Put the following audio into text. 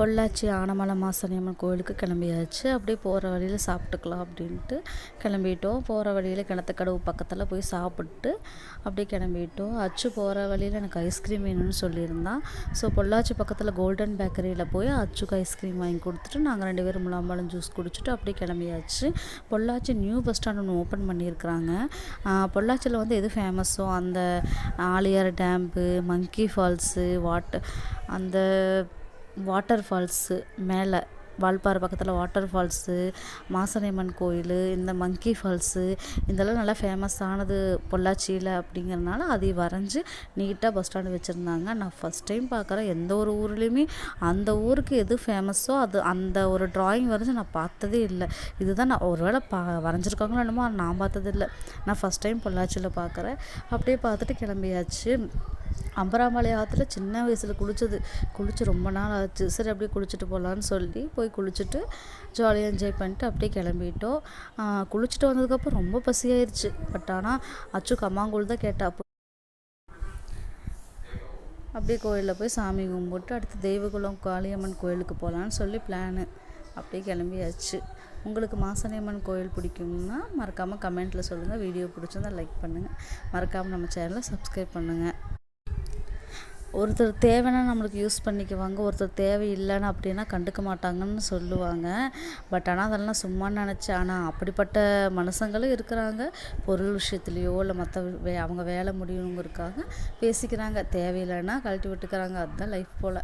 பொள்ளாச்சி ஆனமலை மாசாணியம்மன் கோயிலுக்கு கிளம்பியாச்சு. அப்படியே போகிற வழியில் சாப்பிட்டுக்கலாம் அப்படின்ட்டு கிளம்பிட்டோம். போகிற வழியில் கிணத்துக்கடவு பக்கத்தில் போய் சாப்பிட்டு அப்படியே கிளம்பிட்டோம். அச்சு போகிற வழியில் எனக்கு ஐஸ்கிரீம் வேணும்னு சொல்லியிருந்தான். ஸோ பொள்ளாச்சி பக்கத்தில் கோல்டன் பேக்கரியில் போய் அச்சுக்கு ஐஸ்கிரீம் வாங்கி கொடுத்துட்டு நாங்கள் 2 பேரும் முலாம்பழம் ஜூஸ் குடிச்சிட்டு அப்படியே கிளம்பியாச்சு. பொள்ளாச்சி நியூ பஸ் ஸ்டாண்ட் ஒன்று ஓப்பன் பண்ணியிருக்கிறாங்க. பொள்ளாச்சியில் வந்து எது ஃபேமஸோ அந்த ஆலியார் டேம்பு, மங்கி ஃபால்ஸு, அந்த வாட்டர் ஃபால்ஸு மேலே வால்பாறை பக்கத்தில் வாட்டர் ஃபால்ஸு, மாசாணியம்மன் கோயில், இந்த மங்கி ஃபால்ஸு இதெல்லாம் நல்லா ஃபேமஸானது பொள்ளாச்சியில் அப்படிங்கிறனால அதை வரைஞ்சி நீட்டாக பஸ் ஸ்டாண்டு வச்சுருந்தாங்க. நான் ஃபஸ்ட் டைம் பார்க்குறேன். எந்த ஒரு ஊர்லேயுமே அந்த ஊருக்கு எது ஃபேமஸோ அது அந்த ஒரு ட்ராயிங் வரைஞ்சி நான் பார்த்ததே இல்லை. இதுதான் நான் ஒரு வேளை வரைஞ்சிருக்காங்களோ என்னமோ நான் பார்த்ததில்லை. நான் ஃபஸ்ட் டைம் பொள்ளாச்சியில் பார்க்குறேன். அப்படியே பார்த்துட்டு கிளம்பியாச்சு. அம்பராமலை ஆற்றுல சின்ன வயசில் குளித்து ரொம்ப நாள் ஆச்சு. சரி அப்படியே குளிச்சுட்டு போகலான்னு சொல்லி போய் குளிச்சுட்டு ஜாலியாக என்ஜாய் பண்ணிட்டு அப்படியே கிளம்பிட்டோம். குளிச்சுட்டு வந்ததுக்கப்புறம் ரொம்ப பசியாயிருச்சு. பட் ஆனால் அச்சு கம்மாங்கூழ் தான் கேட்டா. அப்படியே கோயிலில் போய் சாமி கும்பிட்டு அடுத்து தெய்வகுளம் காளியம்மன் கோயிலுக்கு போகலான்னு சொல்லி பிளானு. அப்படியே கிளம்பியாச்சு. உங்களுக்கு மாசாணியம்மன் கோயில் பிடிக்கும்னா மறக்காமல் கமெண்ட்டில் சொல்லுங்கள். வீடியோ பிடிச்சிருந்தால் லைக் பண்ணுங்கள். மறக்காமல் நம்ம சேனலை சப்ஸ்கிரைப் பண்ணுங்கள். ஒருத்தர் தேவைன்னா நம்மளுக்கு யூஸ் பண்ணிக்குவாங்க, ஒருத்தர் தேவையில்லைன்னு அப்படின்னா கண்டுக்க மாட்டாங்கன்னு சொல்லுவாங்க. பட் ஆனால் அதெல்லாம் சும்மா நினச்சேன். ஆனால் அப்படிப்பட்ட மனுஷங்களும் இருக்கிறாங்க. பொருள் விஷயத்துலையோ இல்லை மற்ற அவங்க வேலை முடியணுங்கிறதுக்காக பேசிக்கிறாங்க. தேவையில்லைன்னா கழட்டி விட்டுக்கிறாங்க. அதுதான் லைஃப் போல்.